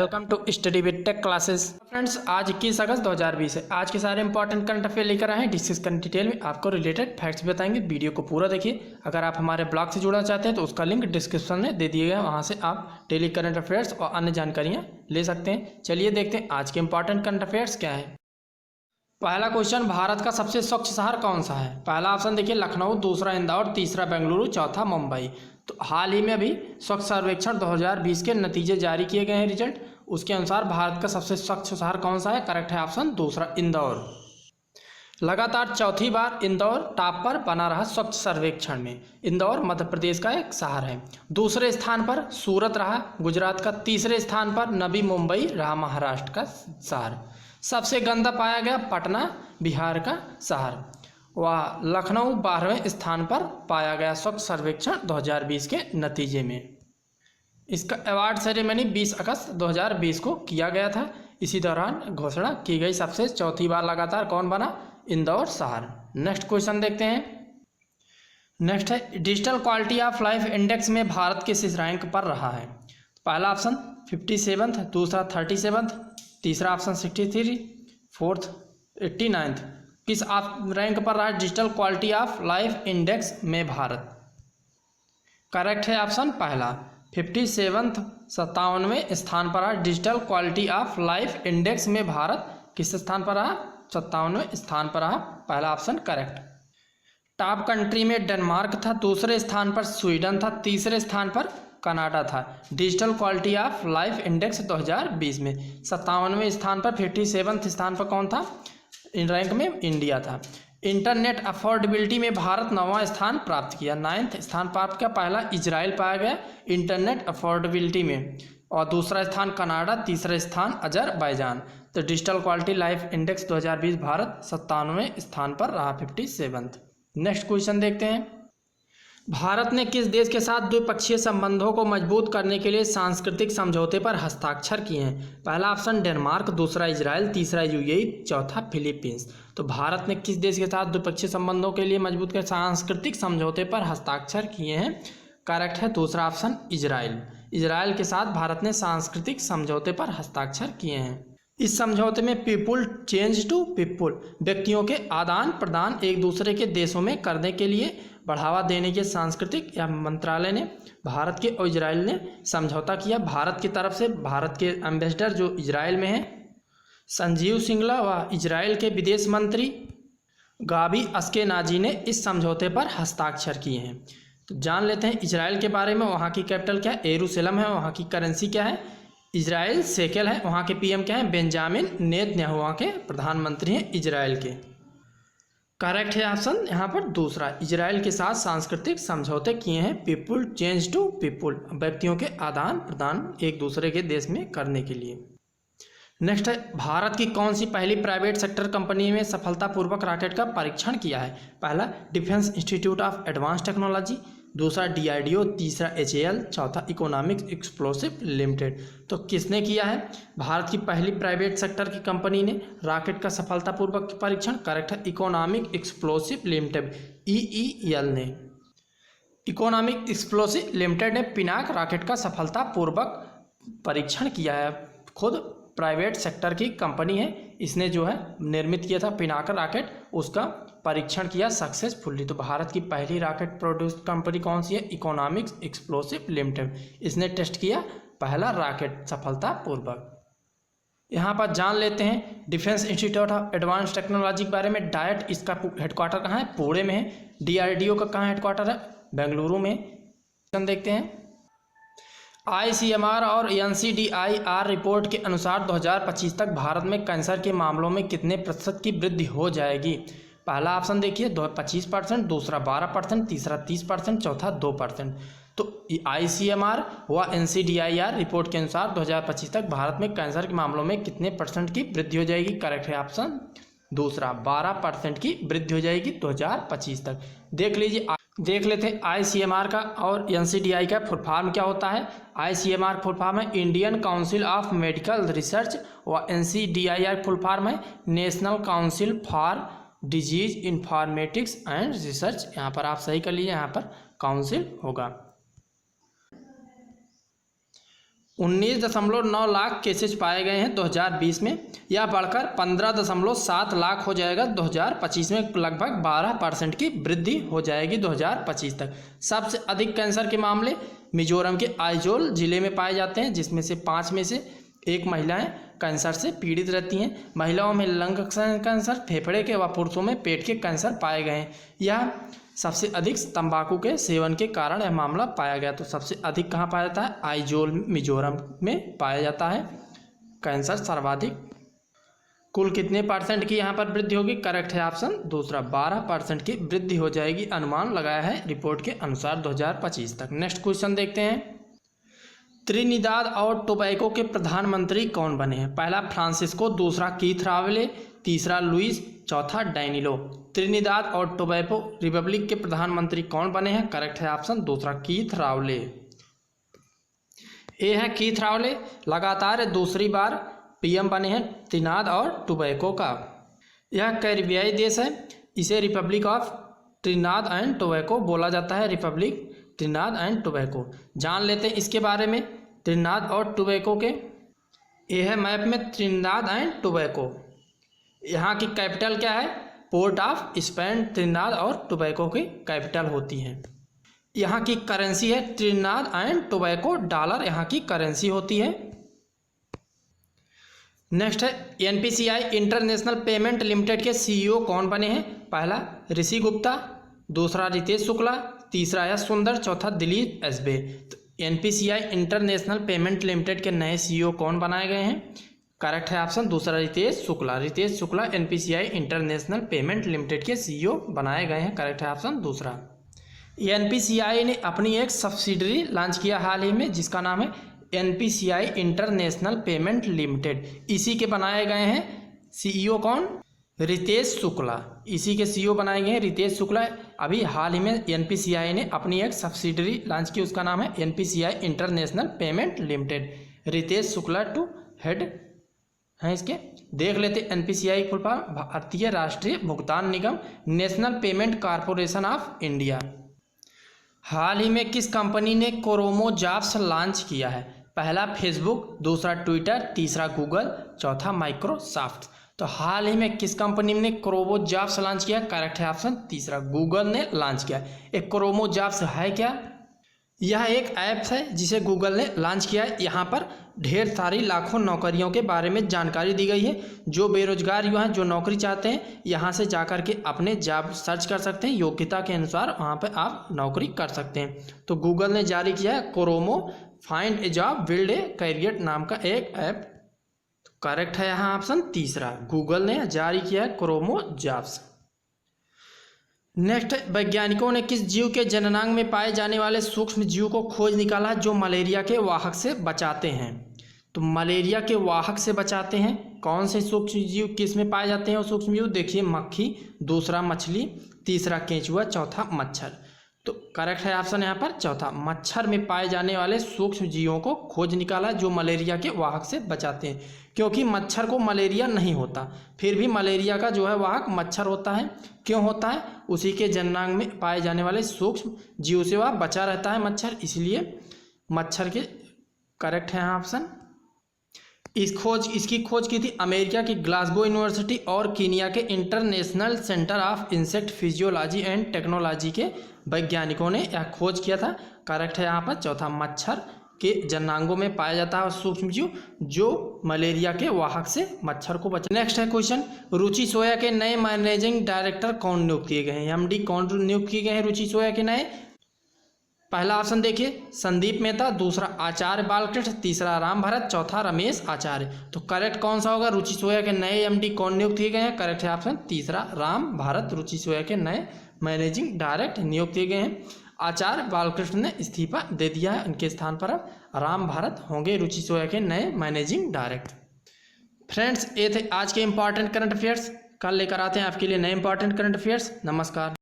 Welcome to study with tech classes. Friends, आज 21 अगस्त 2020 है। आज के सारे इंपॉर्टेंट करंट अफेयर लेकर आए हैं। डिस्कस करने डिटेल में आपको रिलेटेड फैक्ट्स बताएंगे। वीडियो को पूरा देखिए। अगर आप हमारे ब्लॉग से जुड़ना चाहते हैं तो उसका लिंक डिस्क्रिप्शन में दे दिया गया है, वहाँ से आप डेली करंट अफेयर्स और अन्य जानकारियाँ ले सकते हैं। चलिए देखते हैं आज के इंपॉर्टेंट करंट अफेयर्स क्या है। पहला क्वेश्चन, भारत का सबसे स्वच्छ शहर कौन सा है? पहला ऑप्शन देखिए लखनऊ, दूसरा इंदौर, तीसरा बेंगलुरु, चौथा मुंबई। तो हाल ही में अभी स्वच्छ सर्वेक्षण 2020 के नतीजे जारी किए गए हैं, रिजल्ट। उसके अनुसार भारत का सबसे स्वच्छ शहर कौन सा है? करेक्ट है ऑप्शन दूसरा इंदौर। लगातार चौथी बार इंदौर टॉप पर बना रहा स्वच्छ सर्वेक्षण में। इंदौर मध्य प्रदेश का एक शहर है। दूसरे स्थान पर सूरत रहा गुजरात का। तीसरे स्थान पर नवी मुंबई रहा महाराष्ट्र का शहर। सबसे गंदा पाया गया पटना बिहार का शहर। वह लखनऊ 12वें स्थान पर पाया गया स्वच्छ सर्वेक्षण 2020 के नतीजे में। इसका अवार्ड सेरेमनी 20 अगस्त 2020 को किया गया था। इसी दौरान घोषणा की गई सबसे चौथी बार लगातार कौन बना? इंदौर शहर। नेक्स्ट क्वेश्चन देखते हैं। नेक्स्ट है, digital quality of life index में भारत किस रैंक पर रहा है? पहला ऑप्शन 57, दूसरा 37, तीसरा ऑप्शन 63, फोर्थ 89। किस रैंक पर रहा है digital quality of life index में भारत? करेक्ट है ऑप्शन पहला 57, 57वें स्थान पर रहा digital quality of life index में भारत। किस स्थान पर रहा? 57वें स्थान पर रहा। पहला ऑप्शन करेक्ट। टॉप कंट्री में डेनमार्क था, दूसरे स्थान पर स्वीडन था, तीसरे स्थान पर कनाडा था। Digital quality of life index 2020 में 57वें स्थान पर, 57वें स्थान पर कौन था इन रैंक में? इंडिया था। इंटरनेट अफोर्डेबिलिटी में भारत 9वां स्थान प्राप्त किया, 9th स्थान प्राप्त किया। पहला इजराइल पाया गया इंटरनेट अफोर्डेबिलिटी में, और दूसरा स्थान कनाडा, तीसरा स्थान अजरबैजान। तो digital quality life index 2020 Bharat 97वें स्थान पर रहा, 57th। नेक्स्ट क्वेश्चन देखते हैं। भारत ने किस देश के साथ द्विपक्षीय संबंधों को मजबूत करने के लिए सांस्कृतिक समझौते पर हस्ताक्षर किए हैं? पहला ऑप्शन डेनमार्क, दूसरा इजराइल, तीसरा यूएई, चौथा फिलीपींस। तो भारत ने किस देश के साथ द्विपक्षीय संबंधों के लिए मजबूत कर सांस्कृतिक समझौते पर हस्ताक्षर किए हैं? करेक्ट है दूसरा ऑप्शन इजराइल। इजराइल के साथ भारत ने सांस्कृतिक समझौते पर हस्ताक्षर किए हैं। इस समझौते में पीपुल चेंज टू पीपुल, व्यक्तियों के आदान प्रदान एक दूसरे के देशों में करने के लिए बढ़ावा देने के सांस्कृतिक या मंत्रालय ने भारत के और इजराइल ने समझौता किया। भारत की तरफ से भारत के एम्बेसडर जो इजराइल में हैं संजीव सिंगला व इजराइल के विदेश मंत्री गाबी अस्केनाजी ने इस समझौते पर हस्ताक्षर किए हैं। तो जान लेते हैं इजराइल के बारे में। वहाँ की कैपिटल क्या है? यरूशलेम है। वहाँ की करेंसी क्या है? इजराइल शेकेल है। वहाँ के पीएम क्या है? बेंजामिन नेतन्याहू वहाँ के प्रधानमंत्री हैं इजराइल के। करेक्ट है ऑप्शन यहाँ पर दूसरा, इजराइल के साथ सांस्कृतिक समझौते किए हैं पीपुल चेंज टू पीपुल, व्यक्तियों के आदान प्रदान एक दूसरे के देश में करने के लिए। नेक्स्ट है, भारत की कौन सी पहली प्राइवेट सेक्टर कंपनी में सफलतापूर्वक रॉकेट का परीक्षण किया है? पहला defence institute of advance technology, दूसरा डीआरडीओ, तीसरा एचएएल, चौथा इकोनॉमिक एक्सप्लोसिव लिमिटेड। तो किसने किया है? भारत की पहली प्राइवेट सेक्टर की कंपनी ने रॉकेट का सफलतापूर्वक परीक्षण। करेक्ट है इकोनॉमिक एक्सप्लोसिव लिमिटेड, ईईएल ने। इकोनॉमिक एक्सप्लोसिव लिमिटेड ने पिनाक रॉकेट का सफलतापूर्वक परीक्षण किया है। खुद प्राइवेट सेक्टर की कंपनी है, इसने जो है निर्मित किया था पिनाक रॉकेट, उसका परीक्षण किया सक्सेसफुली। तो भारत की पहली रॉकेट प्रोड्यूस कंपनी कौन सी है? Economics explosive limited. इसने टेस्ट किया पहला रॉकेट सफलतापूर्वक। यहाँ पर जान लेते हैं defence institute of advance technology के बारे में। डायट इसका हेडक्वार्टर कहाँ है? पुणे में है। डीआरडीओ का कहाँ हेडक्वार्टर है? बेंगलुरु में। देखते हैं आईसीएमआर और एनसीडीआईआर रिपोर्ट के अनुसार 2025 तक भारत में कैंसर के मामलों में कितने प्रतिशत की वृद्धि हो जाएगी? पहला ऑप्शन देखिए 25%, दूसरा 12%, तीसरा 30%, चौथा 2%। तो आईसीएमआर व एनसीडीआईआर रिपोर्ट के अनुसार 2025 तक भारत में कैंसर के मामलों में कितने परसेंट की वृद्धि हो जाएगी? करेक्ट है ऑप्शन दूसरा 12% की वृद्धि हो जाएगी 2025 तक। देख लेते हैं आईसीएमआर का और एनसीडीआई का फुल फॉर्म क्या होता है। आईसीएमआर फुल फॉर्म है Indian council of medical research, व एनसीडीआईआर फुल फॉर्म है national council for disease informatics and research. यहाँ पर आप सही कर लीजिए, यहाँ पर काउंसिल होगा। 19.9 लाख केसेज पाए गए हैं 2020 में। यह बढ़कर 15.7 लाख हो जाएगा 2025 में। लगभग 12% की वृद्धि हो जाएगी 2025 तक। सबसे अधिक कैंसर के मामले मिजोरम के आइजोल जिले में पाए जाते हैं, जिसमें से 5 में से 1 महिलाएं कैंसर से पीड़ित रहती हैं। महिलाओं में लंग कैंसर, फेफड़े के व पुरुषों में पेट के कैंसर पाए गए हैं। यह सबसे अधिक तंबाकू के सेवन के कारण यह मामला पाया गया। तो सबसे अधिक कहाँ पाया जाता है? आइजोल मिजोरम में पाया जाता है कैंसर सर्वाधिक। कुल कितने % की यहाँ पर वृद्धि होगी? करेक्ट है ऑप्शन दूसरा, 12% की वृद्धि हो जाएगी, अनुमान लगाया है रिपोर्ट के अनुसार 2025 तक। नेक्स्ट क्वेश्चन देखते हैं। त्रिनिदाद और टोबैगो के प्रधानमंत्री कौन बने हैं? पहला फ्रांसिस्को, दूसरा कीथ रावले, तीसरा लुइस, चौथा डैनिलो। त्रिनिदाद और टोबैगो रिपब्लिक के प्रधानमंत्री कौन बने हैं? करेक्ट है ऑप्शन दूसरा, कीथ रावले। ए है कीथ रावले, लगातार दूसरी बार PM बने हैं त्रिनिदाद और टोबैगो का। यह कैरिबियाई देश है, इसे Republic of Trinidad and Tobago बोला जाता है, रिपब्लिक त्रिनिदाद एंड टोबैगो। जान लेते हैं इसके बारे में त्रिनिदाद और टोबैगो के। ये है मैप में त्रिनिदाद एंड टोबैगो। यहाँ की कैपिटल क्या है? पोर्ट ऑफ स्पेन त्रिनिदाद और टोबैगो की कैपिटल होती है। यहाँ की करेंसी है त्रिनिदाद एंड टोबैगो डॉलर, यहाँ की करेंसी होती है। नेक्स्ट है NPCI इंटरनेशनल पेमेंट लिमिटेड के CEO कौन बने हैं? पहला ऋषि गुप्ता, दूसरा रितेश शुक्ला, तीसरा है सुंदर, चौथा दिलीप एसबे। तो NPCI इंटरनेशनल पेमेंट लिमिटेड के नए CEO कौन बनाए गए हैं? करेक्ट है ऑप्शन दूसरा, Ritesh Shukla. Ritesh Shukla NPCI international payment limited के CEO बनाए गए हैं, करेक्ट है ऑप्शन दूसरा। NPCI ने अपनी एक सब्सिडरी लॉन्च किया हाल ही में, जिसका नाम है NPCI इंटरनेशनल पेमेंट लिमिटेड। इसी के बनाए गए हैं CEO कौन? रितेश शुक्ला। इसी के CEO बनाए गए हैं रितेश शुक्ला। अभी हाल ही में NPCI ने अपनी एक सब्सिडरी लॉन्च की, उसका नाम है NPCI international payment limited. Ritesh Shukla to head हैं इसके। देख लेते NPCI फुल फॉर्म, भारतीय राष्ट्रीय भुगतान निगम, national payment corporation of India. हाल ही में किस कंपनी ने क्रोमो जॉब्स लॉन्च किया है? पहला फेसबुक, दूसरा ट्विटर, तीसरा गूगल, चौथा माइक्रोसॉफ्ट। तो हाल ही में किस कंपनी ने क्रोमो जॉब्स लॉन्च किया? करेक्ट है ऑप्शन तीसरा, गूगल ने लॉन्च किया। एक क्रोमो जॉब्स है क्या? यह एक ऐप है जिसे गूगल ने लॉन्च किया है। यहाँ पर ढेर सारी लाखों नौकरियों के बारे में जानकारी दी गई है। जो बेरोजगार युवा हैं, जो नौकरी चाहते हैं, यहाँ से जाकर के अपने जॉब सर्च कर सकते हैं, योग्यता के अनुसार वहाँ पे आप नौकरी कर सकते हैं। तो गूगल ने जारी किया है क्रोमो find a job build a career नाम का एक ऐप। करेक्ट है यहाँ ऑप्शन तीसरा, गूगल ने जारी किया है क्रोमो जॉब्स। नेक्स्ट, वैज्ञानिकों ने किस जीव के जननांग में पाए जाने वाले सूक्ष्म जीव को खोज निकाला जो मलेरिया के वाहक से बचाते हैं? तो मलेरिया के वाहक से बचाते हैं कौन से सूक्ष्म जीव, किस में पाए जाते हैं वो सूक्ष्म जीव? देखिए मक्खी, दूसरा मछली, तीसरा केंचुआ, चौथा मच्छर। तो करेक्ट है ऑप्शन यहाँ पर चौथा, मच्छर में पाए जाने वाले सूक्ष्म जीवों को खोज निकाला जो मलेरिया के वाहक से बचाते हैं। क्योंकि मच्छर को मलेरिया नहीं होता, फिर भी मलेरिया का जो है वाहक मच्छर होता है। क्यों होता है? उसी के जननांग में पाए जाने वाले सूक्ष्म जीव से वह बचा रहता है मच्छर, इसलिए मच्छर के करेक्ट है ऑप्शन। इसकी खोज की थी अमेरिका की ग्लासगो यूनिवर्सिटी और कीनिया के international centre of insect physiology and technology के वैज्ञानिकों ने यह खोज किया था। करेक्ट है यहाँ पर चौथा, मच्छर के जननांगों में पाया जाता है सूक्ष्म जीव जो मलेरिया के वाहक से मच्छर को बचा। नेक्स्ट है क्वेश्चन, रुचि सोया के नए मैनेजिंग डायरेक्टर कौन नियुक्त किए गए हैं? MD कौन नियुक्त किए गए हैं रुचि सोया के नए? पहला ऑप्शन देखिए संदीप मेहता, दूसरा आचार्य बालकृष्ण, तीसरा राम भरत, चौथा रमेश आचार्य। तो करेक्ट कौन सा होगा? रुचि सोया के नए MD कौन नियुक्त किए गए हैं? करेक्ट है ऑप्शन तीसरा, राम भारत रुचि सोया के नए मैनेजिंग डायरेक्टर नियुक्त किए गए हैं। आचार्य बालकृष्ण ने इस्तीफा दे दिया है, उनके स्थान पर अब राम भारत होंगे रुचि सोया के नए मैनेजिंग डायरेक्टर। फ्रेंड्स, ये थे आज के इंपॉर्टेंट करंट अफेयर्स। कल लेकर आते हैं आपके लिए नए इंपॉर्टेंट करंट अफेयर्स। नमस्कार।